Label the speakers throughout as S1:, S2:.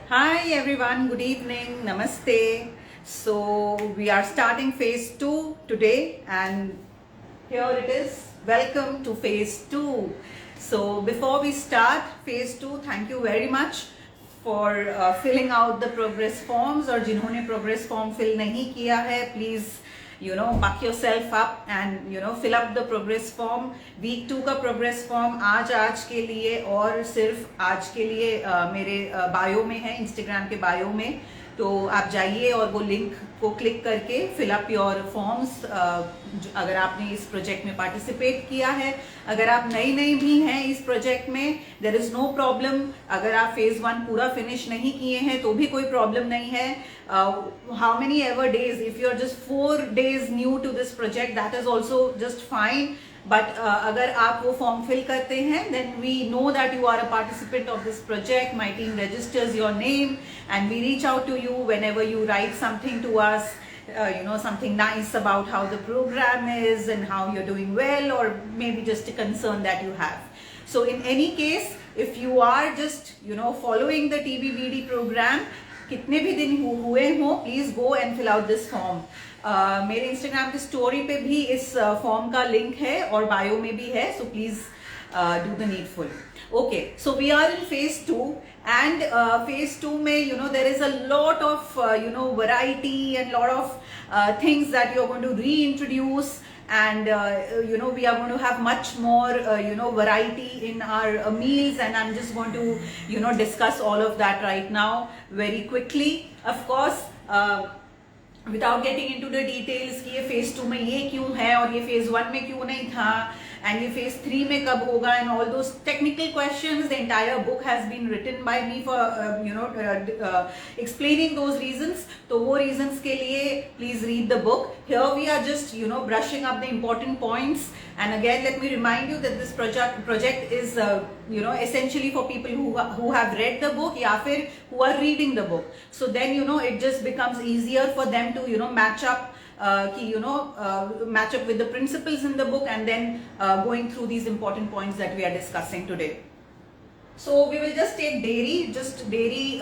S1: Hi everyone, good evening, namaste. So we are starting phase 2 today, and here it is. Welcome to phase 2. So before we start phase 2, thank you very much for filling out the progress forms, और जिन्होंने progress form fill नहीं किया है, please buck yourself up and fill up the progress form. week 2 का progress form आज के लिए और सिर्फ आज के लिए मेरे बायो में है, इंस्टाग्राम के बायो में, तो आप जाइए और वो लिंक को क्लिक करके फिल अप योर फॉर्म्स। अगर आपने इस प्रोजेक्ट में पार्टिसिपेट किया है, अगर आप नई भी हैं इस प्रोजेक्ट में, देयर इज नो प्रॉब्लम। अगर आप फेज 1 पूरा फिनिश नहीं किए हैं तो भी कोई प्रॉब्लम नहीं है। How many ever days, if you are just 4 days new to this project, that is also just fine. But अगर आप वो फॉर्म फिल करते हैं, then we know that you are a participant of this project. My team registers your name and we reach out to you whenever you write something to us, something nice about how the program is and how you're doing well, or maybe just a concern that you have. So in any case, if you are just following the TBBD program, कितने भी दिन हुए हो, please go and fill out this form. मेरे Instagram की story पे भी इस फॉर्म का लिंक है और बायो में भी है, so please do the needful. Okay, so we are in phase 2, and phase 2 में there is a lot of variety and lot of things that you're going to reintroduce, and we are going to have much more variety in our meals, and I'm just going to discuss all of that right now very quickly. Of course, without getting into the details कि ये phase 2 में ये क्यों है और ये phase 1 में क्यों नहीं था, and ये phase 3 में कब होगा, and all those technical questions. The entire book has been written by me for explaining those reasons. तो वो reasons के लिए please read the book. Here we are just brushing up the important points, and again let me remind you that this project is essentially for people who have read the book या फिर who are reading the book. So then it just becomes easier for them to match up match up with the principles in the book, and then going through these important points that we are discussing today. So we will just take dairy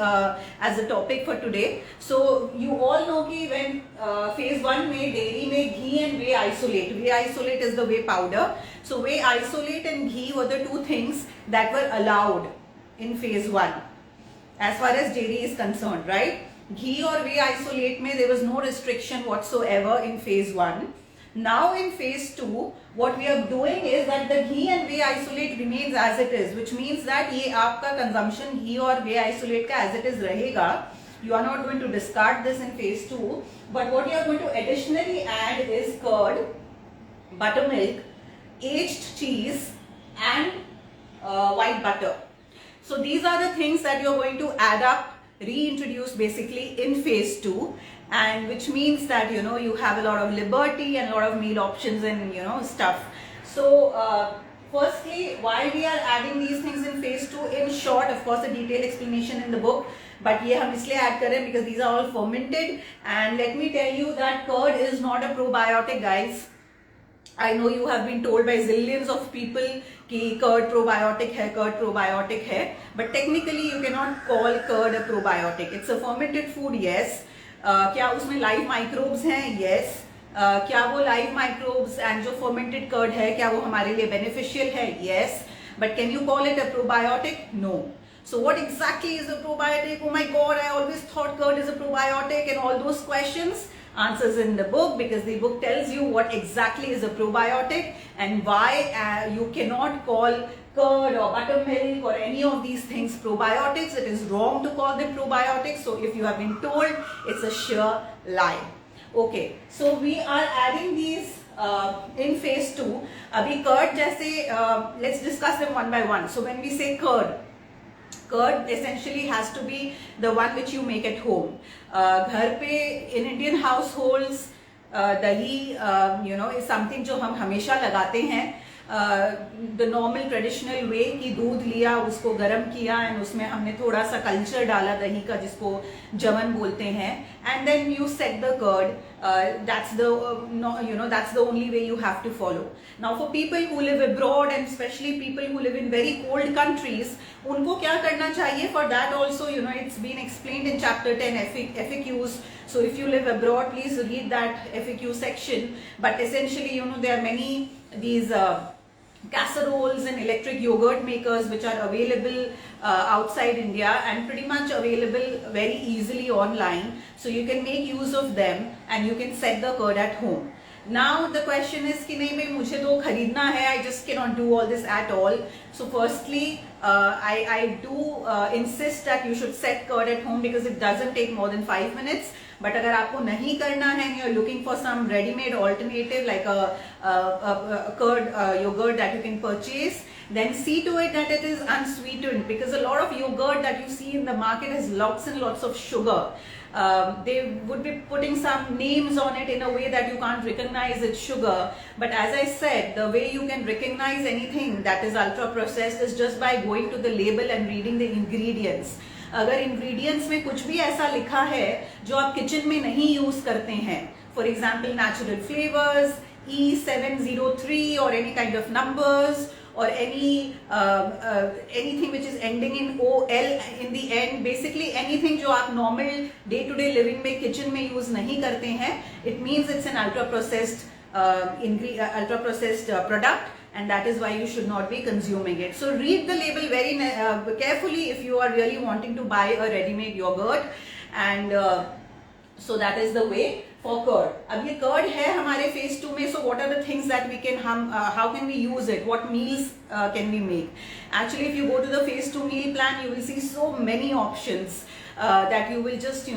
S1: as a topic for today. So you all know कि when phase 1 में dairy में ghee and whey isolate is the whey powder. So whey isolate and ghee were the two things that were allowed in phase 1 as far as dairy is concerned, right? Ghee or whey isolate में there was no restriction whatsoever in phase 1. Now in phase 2, what we are doing is that the ghee and whey isolate remains as it is, which means that ये आपका consumption ghee और whey isolate का as it is रहेगा. You are not going to discard this in phase 2, but what you are going to additionally add is curd, buttermilk, aged cheese, and white butter. So these are the things that you are going to add up, reintroduce basically in phase 2, and which means that you have a lot of liberty and a lot of meal options and stuff. So firstly, why we are adding these things in phase 2, in short, of course a detailed explanation in the book, but ये हम इसलिए add कर रहे हैं because these are all fermented, and let me tell you that curd is not a probiotic, guys. I know you have been told by zillions of people कि curd probiotic है, but technically you cannot call curd a probiotic. It's a fermented food, yes. क्या उसमें live microbes हैं? Yes. क्या वो live microbes and जो fermented curd है, क्या वो हमारे लिए beneficial है? Yes. But can you call it a probiotic? No. So what exactly is a probiotic? Oh my God, I always thought curd is a probiotic, and all those questions. Answers in the book, because the book tells you what exactly is a probiotic and why you cannot call curd or buttermilk or any of these things probiotics. It is wrong to call them probiotics. So if you have been told, it's a sheer lie. Okay, so we are adding these in phase 2. Abhi curd जैसे let's discuss them one by one. So when we say curd essentially has to be the one which you make at home. घर पे in Indian households दही is something जो हम हमेशा लगाते हैं. The normal traditional way कि दूध लिया, उसको गर्म किया एंड उसमें हमने थोड़ा सा कल्चर डाला दही का, जिसको जवन बोलते हैं, and then you set the curd. That's the that's the only way you have to follow. Now for people who live abroad and especially people who live in very cold countries, उनको क्या करना चाहिए? For that also, it's been explained in chapter 10 FAQs. So if you live abroad, please read that FAQ section. But essentially, there are many these casseroles and electric yogurt makers which are available outside India and pretty much available very easily online. So you can make use of them and you can set the curd at home. Now the question is कि नहीं भाई मुझे तो खरीदना है, I just cannot do all this at all. So firstly, I do insist that you should set curd at home because it doesn't take more than 5 minutes. But अगर आपको नहीं करना है and you're looking for some ready-made alternative like a curd yogurt that you can purchase, then see to it that it is unsweetened, because a lot of yogurt that you see in the market has lots and lots of sugar. They would be putting some names on it in a way that you can't recognize it's sugar. But as I said, the way you can recognize anything that is ultra processed is just by going to the label and reading the ingredients. अगर ingredients में कुछ भी ऐसा लिखा है जो आप kitchen में नहीं यूज करते हैं, for example natural flavors, E703 or any kind of numbers or anything which is ending in OL in the end, basically anything जो आप normal day to day living में kitchen में use नहीं करते हैं, it means it's an ultra processed product, and that is why you should not be consuming it. So read the label very carefully if you are really wanting to buy a ready-made yogurt, and so that is the way for curd. अब ये curd है हमारे phase 2 में, so what are the things that we can how can we use it? What meals can we make? Actually, if you go to the phase 2 meal plan, you will see so many options that you will just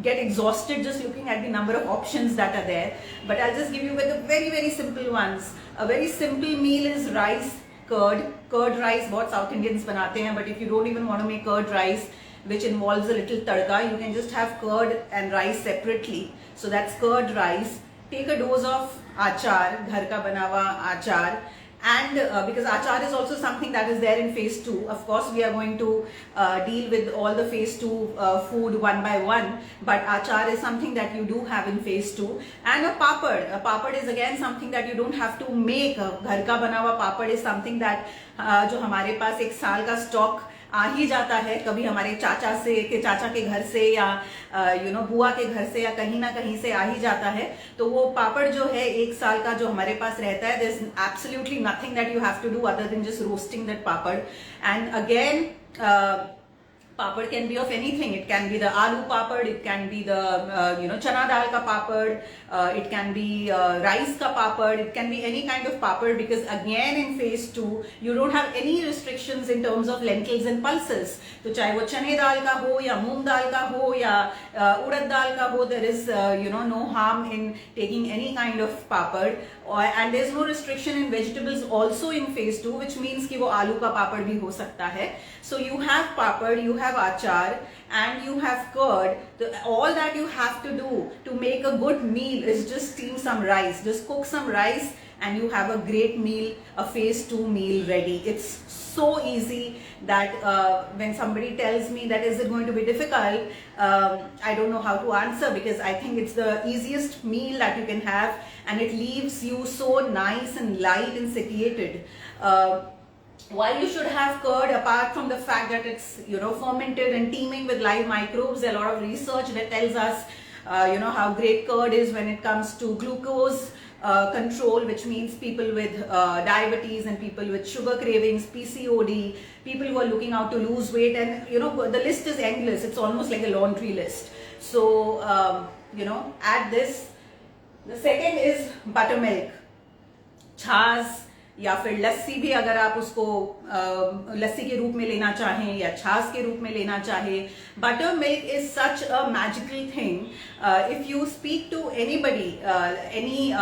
S1: get exhausted just looking at the number of options that are there. But I'll just give you the very very simple ones. A very simple meal is rice, curd rice. बहुत South Indians बनाते हैं, but if you don't even want to make curd rice, which involves a little tadka, you can just have curd and rice separately. So that's curd rice. Take a dose of achar, घर का बना हुआ achar. And because achar is also something that is there in phase 2, of course we are going to deal with all the phase 2 food one by one, but achar is something that you do have in phase 2. And a papad is again something that you don't have to make. घर का बना हुआ papad is something that जो हमारे पास एक साल का stock आ ही जाता है, कभी हमारे चाचा के घर से या बुआ के घर से या कहीं ना कहीं से आ ही जाता है. तो वो पापड़ जो है एक साल का जो हमारे पास रहता है, there's absolutely nothing that you have to do other than just roasting that papad. And again, papad can be of anything. It can be the aloo papad, it can be the chana dal ka papad, it can be rice ka papad, it can be any kind of papad, because again in phase 2 you don't have any restrictions in terms of lentils and pulses. तो चाहे वो चने दाल का हो या मूंग दाल का हो या उड़द दाल का हो, there is no harm in taking any kind of papad. And there is no restriction in vegetables also in phase 2, which means कि वो आलू का पापड़ भी हो सकता है. So you have papad, you have achar, and you have curd. All that you have to do to make a good meal is just steam some rice, just cook some rice, and you have a great meal, a phase 2 meal ready. It's so easy that when somebody tells me that is it going to be difficult, I don't know how to answer, because I think it's the easiest meal that you can have, and it leaves you so nice and light and satiated. Why you should have curd, apart from the fact that it's fermented and teeming with live microbes, there are a lot of research that tells us how great curd is when it comes to glucose control, which means people with diabetes and people with sugar cravings, PCOD, people who are looking out to lose weight, and the list is endless. It's almost like a laundry list. So add this. The second is buttermilk, छाछ या फिर लस्सी भी अगर आप उसको लस्सी के रूप में लेना चाहें या छाछ के रूप में लेना चाहें. Buttermilk is such a magical thing. If you speak to anybody, any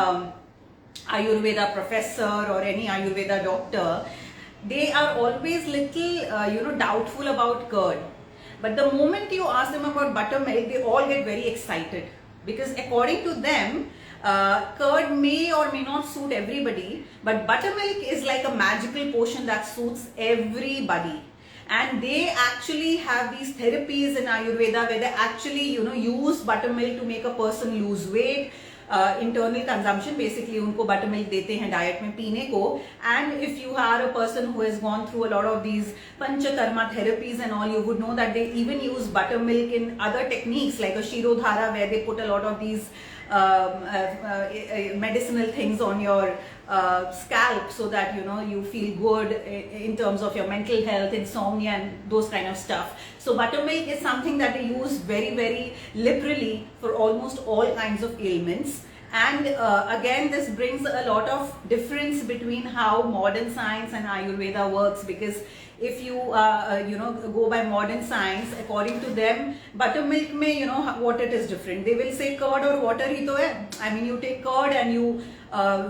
S1: Ayurveda professor or any Ayurveda doctor, they are always little doubtful about curd. But the moment you ask them about buttermilk, they all get very excited, because according to them, Curd may or may not suit everybody, but buttermilk is like a magical potion that suits everybody. And they actually have these therapies in Ayurveda where they actually, use buttermilk to make a person lose weight. Internal consumption, basically उनको buttermilk देते हैं diet में पीने को. And if you are a person who has gone through a lot of these panchakarma therapies and all, you would know that they even use buttermilk in other techniques like a shirodhara, where they put a lot of these medicinal things on your scalp, so that you feel good in terms of your mental health, insomnia and those kind of stuff. So buttermilk is something that they use very, very liberally for almost all kinds of ailments. And again, this brings a lot of difference between how modern science and Ayurveda works, because if you go by modern science, according to them, buttermilk mein, what it is different. They will say curd or water hi to hai. I mean, you take curd and you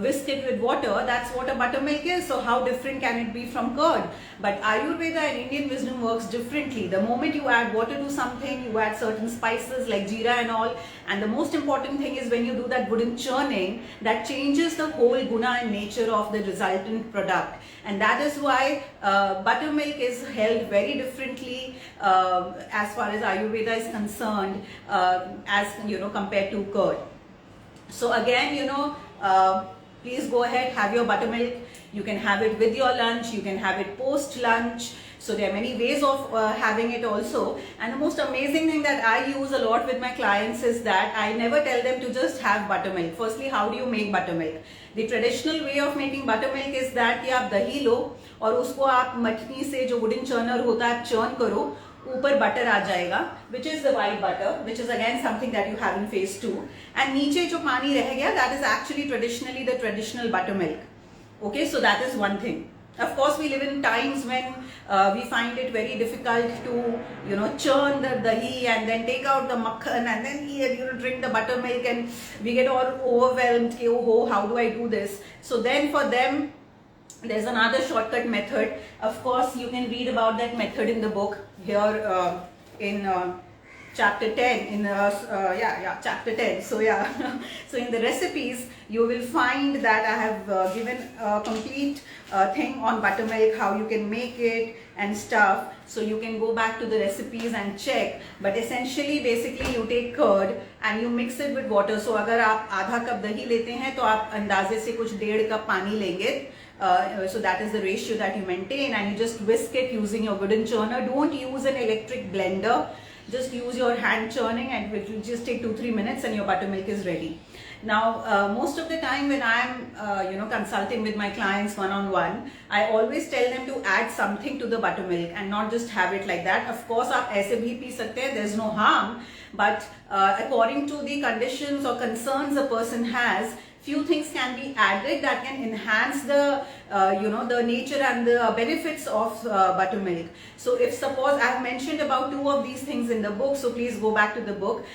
S1: whisk it with water. That's what a buttermilk is. So how different can it be from curd? But Ayurveda and Indian wisdom works differently. The moment you add water to something, you add certain spices like jeera and all. And the most important thing is when you do that wooden churning, that changes the whole guna and nature of the resultant product. And that is why buttermilk is held very differently as far as Ayurveda is concerned, as compared to curd. So again, please go ahead, have your buttermilk. You can have it with your lunch, you can have it post lunch. So there are many ways of having it also. And the most amazing thing that I use a lot with my clients is that I never tell them to just have buttermilk. Firstly, how do you make buttermilk? The traditional way of making buttermilk is that कि आप दही लो और उसको आप मठनी से जो wooden churner होता है churn करो, ऊपर बटर आ जाएगा, which is the white butter, which is again something that you have in phase 2. And नीचे जो पानी रह गया, that is actually traditionally the traditional buttermilk. Okay, so that is one thing. Of course, we live in times when we find it very difficult to, churn the dahi and then take out the makhan and then drink the buttermilk, and we get all overwhelmed. Oh, how do I do this? So then for them, there's another shortcut method. Of course, you can read about that method in the book here in chapter 10 in chapter 10. So so in the recipes you will find that I have given a complete thing on buttermilk, how you can make it and stuff. So you can go back to the recipes and check. But essentially, basically you take curd and you mix it with water. So अगर आप आधा cup दही लेते हैं तो आप अंदाजे से कुछ 1.5 कप पानी लेंगे. So that is the ratio that you maintain, and you just whisk it using your wooden churner. Don't use an electric blender. Just use your hand churning, and it will just take 2-3 minutes and your buttermilk is ready. Now, most of the time when I'm consulting with my clients one-on-one, I always tell them to add something to the buttermilk and not just have it like that. Of course, आप ऐसे भी P सकते हैं, there's no harm. But according to the conditions or concerns a person has, few things can be added that can enhance the the nature and the benefits of buttermilk. So if suppose I have mentioned about 2 of these things in the book, so please go back to the book.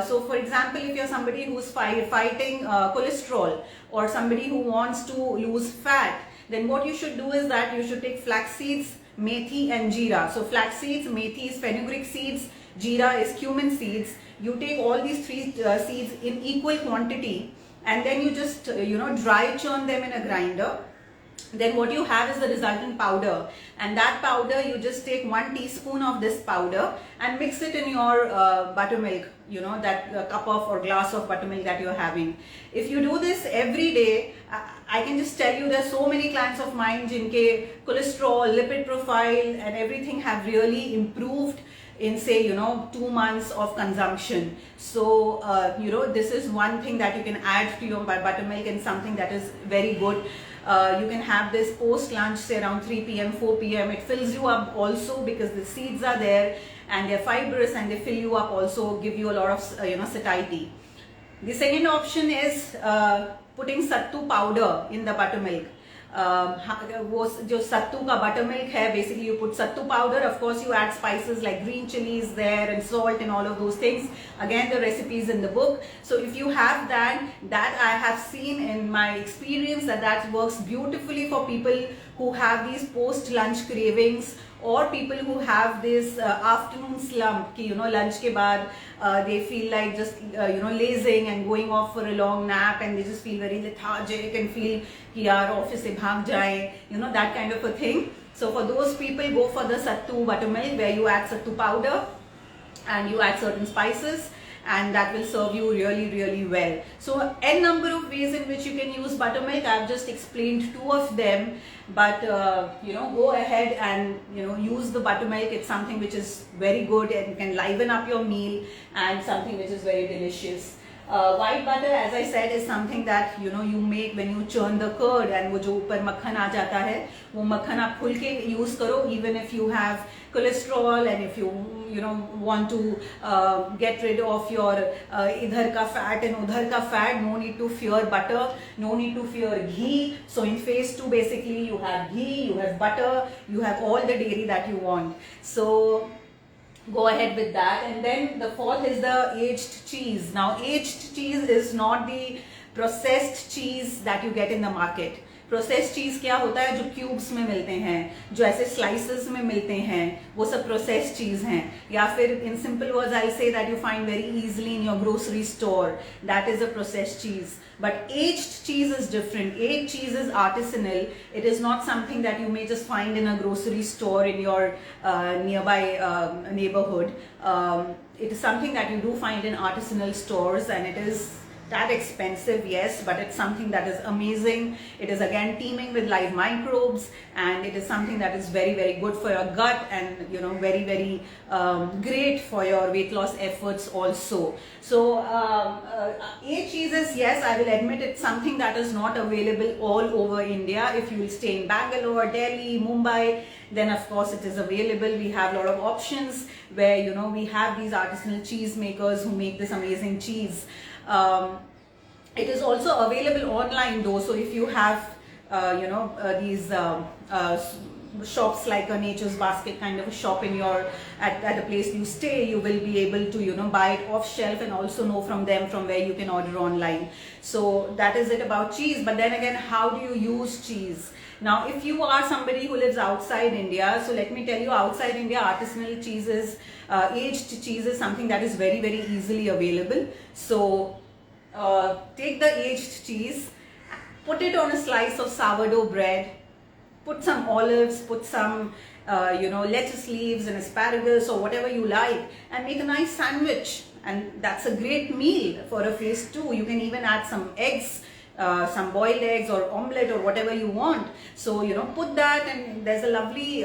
S1: So for example, if you're somebody who's fighting cholesterol, or somebody who wants to lose fat, then what you should do is that you should take flax seeds, methi and jeera. So flax seeds, methi is fenugreek seeds, jeera is cumin seeds. You take all these 3 seeds in equal quantity, and then you just dry churn them in a grinder. Then what you have is the resultant powder, and that powder you just take 1 teaspoon of this powder and mix it in your buttermilk, that cup of or glass of buttermilk that you're having. If you do this every day, I can just tell you there's so many clients of mine jinke cholesterol, lipid profile and everything have really improved in say 2 months of consumption. So this is one thing that you can add to your buttermilk, and something that is very good. You can have this post lunch, say around 3 p.m. 4 p.m. It fills you up also because the seeds are there and they're fibrous, and they fill you up also, give you a lot of satiety. The second option is putting sattu powder in the buttermilk. वो जो सत्तू का buttermilk है, basically you put sattu powder. Of course you add spices like green chilies there and salt and all of those things. Again, the recipe is in the book. So if you have that I have seen in my experience that works beautifully for people who have these post lunch cravings, or people who have this afternoon slump ki lunch ke baad they feel like just lazing and going off for a long nap, and they just feel very lethargic and feel ki yaar office se bhag jaye, that kind of a thing. So for those people, go for the sattu buttermilk, where you add sattu powder and you add certain spices, and that will serve you really, really well. So n number of ways in which you can use buttermilk. I've just explained 2 of them, but go ahead and use the buttermilk. It's something which is very good and can liven up your meal, and something which is very delicious. White butter, as I said, is something that you make when you churn the curd, and वो जो ऊपर मक्खन आ जाता है, वो मक्खन आप खुल के use करो, even if you have cholesterol, and if you want to get rid of your idhar ka fat and udhar ka fat. No need to fear butter, no need to fear ghee. So in phase 2, basically you have ghee, you have butter, you have all the dairy that you want. So go ahead with that. And then the 4th is the aged cheese. Now aged cheese is not the processed cheese that you get in the market. Process चीज क्या होता है, जो cubes में मिलते हैं, जो ऐसे स्लाइसेस में मिलते हैं, वो सब प्रोसेस चीज हैं. या फिर in simple words I say that you find very easily in your grocery store, that is a process चीज. But aged cheese is different. Aged cheese is artisanal. It is not something that you may just find in a grocery store in your nearby neighborhood. It is something that you do find in artisanal stores, and it is that expensive, yes, but it's something that is amazing. It is again teeming with live microbes, and it is something that is very, very good for your gut, and very, very great for your weight loss efforts also. So aged cheeses, yes, I will admit it's something that is not available all over India. If you will stay in Bangalore, Delhi, Mumbai, then of course it is available. We have a lot of options where we have these artisanal cheese makers who make this amazing cheese. It is also available online though, so if you have these shops like a Nature's Basket kind of a shop in your at a place you stay, you will be able to buy it off shelf, and also know from them from where you can order online. So that is it about cheese. But then again, how do you use cheese? Now if you are somebody who lives outside India, so let me tell you, outside India, artisanal cheeses, aged cheese is something that is very, very easily available. So take the aged cheese, put it on a slice of sourdough bread, put some olives, put some lettuce leaves and asparagus or whatever you like, and make a nice sandwich, and that's a great meal for a phase 2. You can even add some eggs, some boiled eggs or omelette or whatever you want. So put that, and there's a lovely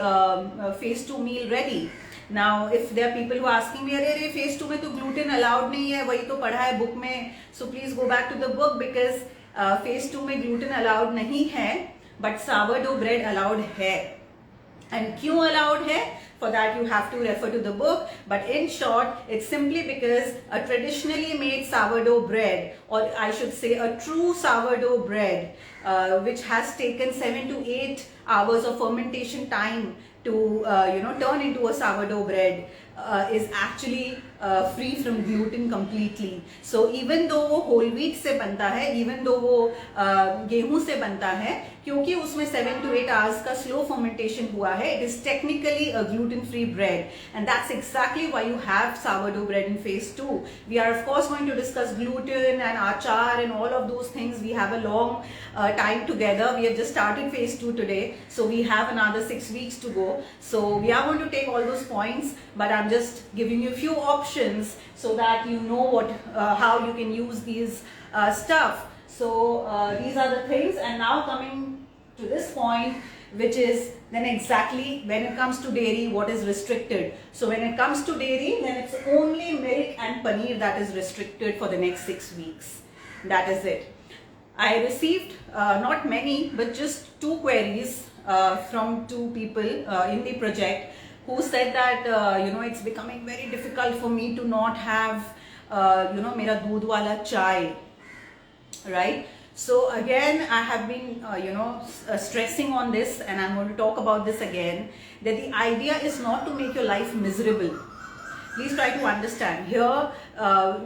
S1: phase 2 meal ready. Now if there are people who are asking me, अरे phase 2 में तो gluten allowed नहीं है, वही तो पढ़ा है book में, so please go back to the book, because phase 2 में gluten allowed नहीं है, but sourdough bread allowed है. And क्यों allowed है? For that you have to refer to the book. But in short, it's simply because a traditionally made sourdough bread, or I should say a true sourdough bread, which has taken 7 to 8 hours of fermentation time to turn into a sourdough bread, is actually free from gluten completely. So even though वो whole wheat से बनता है, even though वो गेहूं से बनता है, क्योंकि उसमें 7 to 8 hours का slow fermentation हुआ है, it is technically a gluten-free bread, and that's exactly why you have sourdough bread in phase 2. We are of course going to discuss gluten and achar and all of those things. We have a long time together. We have just started phase 2 today, so we have another 6 weeks to go. So we are going to take all those points, but I'm just giving you a few options so that you know what how you can use these stuff. So these are the things. And now coming to this point, which is then exactly when it comes to dairy, what is restricted. So when it comes to dairy, then it's only milk and paneer that is restricted for the next 6 weeks. That is it. I received not many, but just 2 queries from 2 people in the project who said that it's becoming very difficult for me to not have mera doodh wala chai, right? So again, I have been stressing on this, and I'm going to talk about this again, that the idea is not to make your life miserable. Please try to understand. Here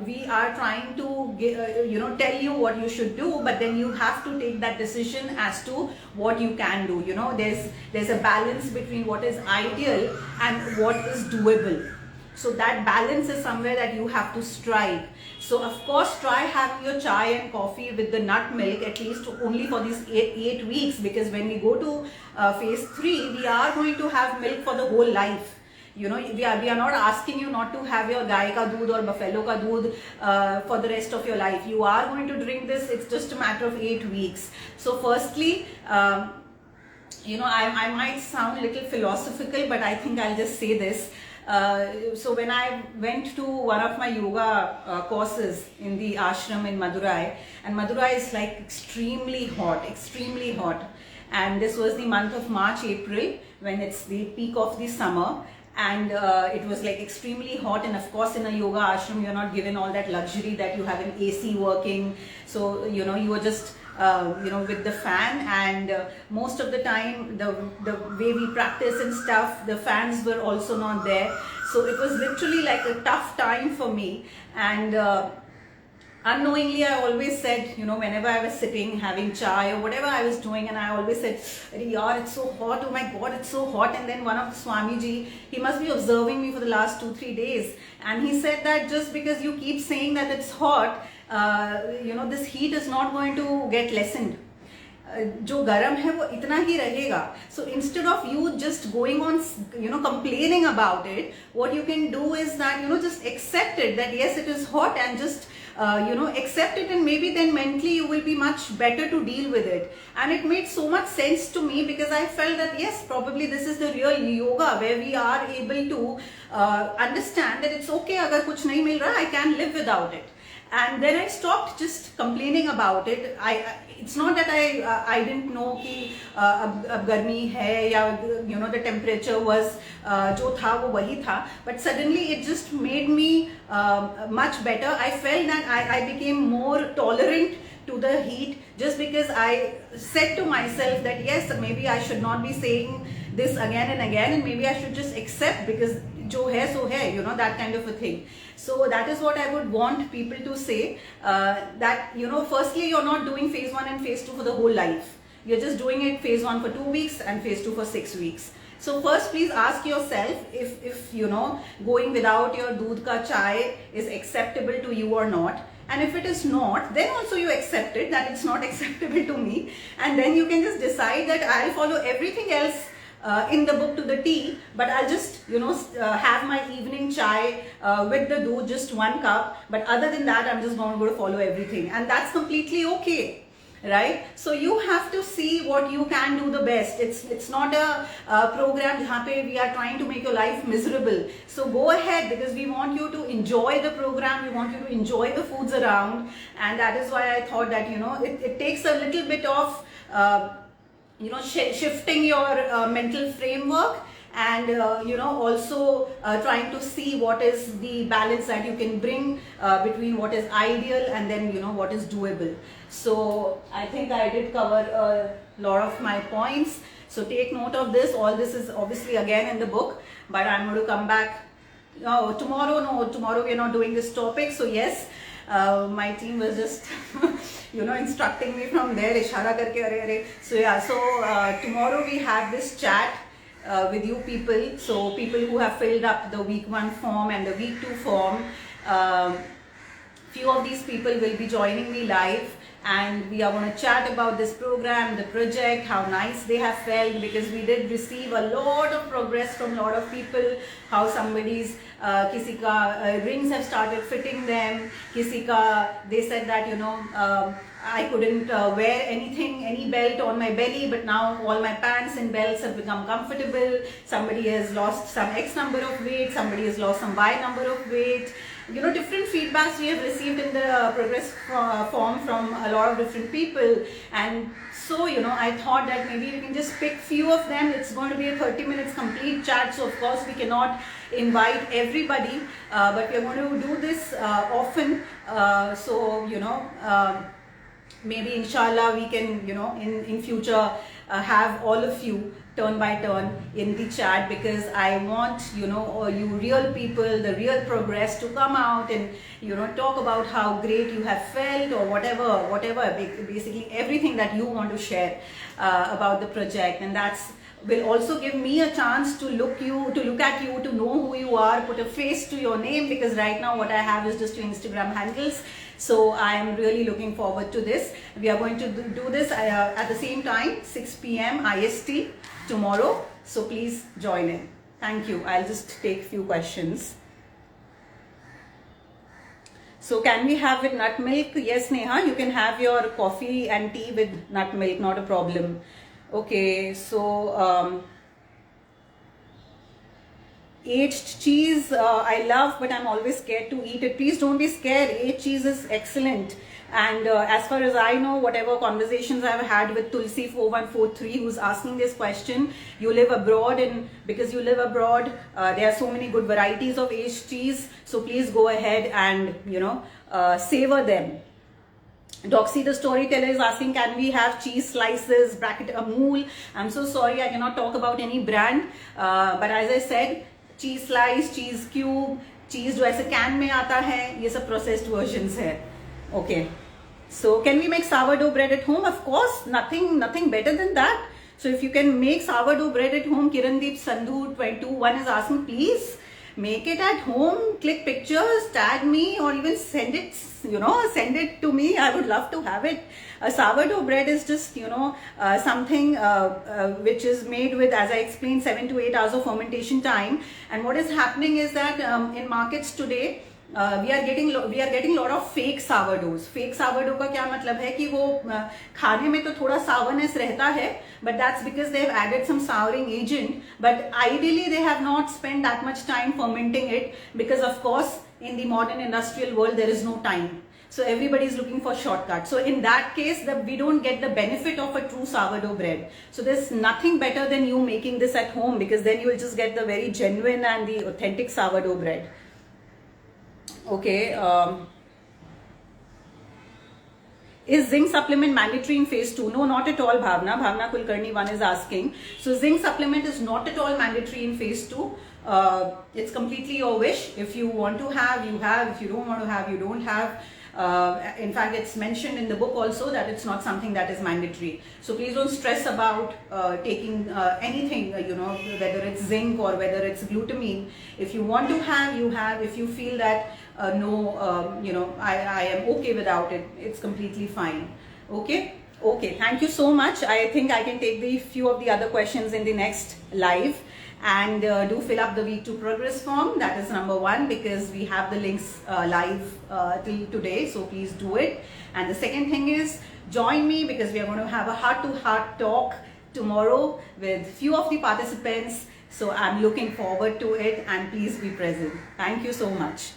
S1: we are trying to tell you what you should do, but then you have to take that decision as to what you can do. There's a balance between what is ideal and what is doable. So that balance is somewhere that you have to strike. So of course, try having your chai and coffee with the nut milk at least only for these 8 weeks, because when we go to phase 3, we are going to have milk for the whole life. We are not asking you not to have your gai ka doodh or buffalo ka doodh for the rest of your life. You are going to drink this. It's just a matter of 8 weeks. So firstly, I might sound a little philosophical, but I think I'll just say this. So when I went to one of my yoga courses in the ashram in Madurai, and Madurai is like extremely hot, and this was the month of March, April, when it's the peak of the summer, and it was like extremely hot. And of course in a yoga ashram you're not given all that luxury that you have an AC working, so you were just with the fan, and most of the time the way we practice and stuff, the fans were also not there. So it was literally like a tough time for me, and unknowingly I always said, whenever I was sitting having chai or whatever I was doing, and I always said, yaar, it's so hot, oh my god, it's so hot. And then one of the Swamiji, he must be observing me for the last 2-3 days, and he said that just because you keep saying that it's hot, this heat is not going to get lessened. जो गरम है वो इतना ही रहेगा. So instead of you just going on complaining about it, what you can do is that just accept it, that yes, it is hot, and just accept it, and maybe then mentally you will be much better to deal with it. And it made so much sense to me, because I felt that yes, probably this is the real yoga, where we are able to understand that it's okay agar kuch nahi mil raha, I can live without it. And then I stopped just complaining about it. It's not that I didn't know कि अब गर्मी है, या the temperature was जो था वो वही था, but suddenly it just made me much better. I felt that I became more tolerant to the heat, just because I said to myself that yes, maybe I should not be saying this again and again, and maybe I should just accept, because jo hai so hai, that kind of a thing. So that is what I would want people to say, that firstly, you're not doing phase 1 and phase 2 for the whole life. You're just doing it phase 1 for 2 weeks and phase 2 for 6 weeks. So first, please ask yourself if going without your doodh ka chai is acceptable to you or not. And if it is not, then also you accept it, that it's not acceptable to me. And then you can just decide that I'll follow everything else in the book to the T, but I'll just have my evening chai with the doodh, just 1 cup. But other than that, I'm just going to follow everything, and that's completely okay, right? So you have to see what you can do the best. It's not a program jahan pe we are trying to make your life miserable. So go ahead, because we want you to enjoy the program, we want you to enjoy the foods around, and that is why I thought that it takes a little bit of shifting your mental framework, and also trying to see what is the balance that you can bring between what is ideal and then what is doable. So I think I did cover a lot of my points, so take note of this. All this is obviously again in the book, but I'm going to come back tomorrow we're not doing this topic. So yes, my team was just instructing me from there, ishara karke are. So yeah, so tomorrow we have this chat with you people. So people who have filled up the week 1 form and the week 2 form, few of these people will be joining me live, and we are going to chat about this program, the project, how nice they have felt, because we did receive a lot of progress from a lot of people, how somebody's kisi ka rings have started fitting them, kisi ka they said that I couldn't wear anything, any belt on my belly, but now all my pants and belts have become comfortable. Somebody has lost some X number of weight, somebody has lost some Y number of weight. Different feedbacks we have received in the progress form from a lot of different people, and so I thought that maybe we can just pick few of them. It's going to be a 30 minutes complete chat, so of course we cannot invite everybody, but we are going to do this often, so maybe inshallah we can in future have all of you turn by turn in the chat, because I want, you know, you real people, the real progress to come out and, you know, talk about how great you have felt, or whatever, basically everything that you want to share about the project. And that's will also give me a chance to look at you, to know who you are, put a face to your name, because right now what I have is just your Instagram handles. So I am really looking forward to this. We are going to do this at the same time, 6 p.m. IST tomorrow. So please join in. Thank you. I'll just take few questions. So can we have with nut milk? Yes, Neha, you can have your coffee and tea with nut milk, not a problem. Okay, so aged cheese I love, but I'm always scared to eat it. Please don't be scared. Aged cheese is excellent. And as far as I know, whatever conversations I've had with Tulsi 4143, who's asking this question, you live abroad, and because you live abroad, there are so many good varieties of aged cheese. So please go ahead and, you know, savor them. Doxy the storyteller is asking, can we have cheese slices, bracket Amul? I'm so sorry, I cannot talk about any brand, but as I said, cheese slice, cheese cube, cheese जो ऐसे can में आता है, ये सब processed versions है. Okay, so can we make sourdough bread at home? Of course, nothing better than that. So if you can make sourdough bread at home, Kirandeep Sandhu 221 is asking, please make it at home, click pictures, tag me, or even send it, you know, send it to me. I would love to have it. A sourdough bread is just, you know, something which is made with, as I explained, 7 to 8 hours of fermentation time. And what is happening is that in markets today, we are getting lot of fake sourdoughs. Fake sourdough का क्या मतलब है कि वो खाने में तो थोड़ा sourness रहता है, but that's because they have added some souring agent. But ideally they have not spent that much time fermenting it, because of course in the modern industrial world there is no time. So everybody is looking for shortcuts. So in that case, we don't get the benefit of a true sourdough bread. So there's nothing better than you making this at home, because then you will just get the very genuine and the authentic sourdough bread. Okay, is zinc supplement mandatory in phase 2? No, not at all, Bhavna. Bhavna Kulkarni 1 is asking. So zinc supplement is not at all mandatory in phase 2. It's completely your wish. If you want to have, you have. If you don't want to have, you don't have. In fact, it's mentioned in the book also that it's not something that is mandatory. So please don't stress about taking anything, you know, whether it's zinc or whether it's glutamine. If you want to have, you have. If you feel that no, you know, I am okay without it, it's completely fine. Okay. Okay, thank you so much. I think I can take the few of the other questions in the next live. And do fill up the week 2 progress form. That is number 1, because we have the links live till today. So please do it. And the second thing is, join me, because we are going to have a heart-to-heart talk tomorrow with few of the participants. So I'm looking forward to it, and please be present. Thank you so much.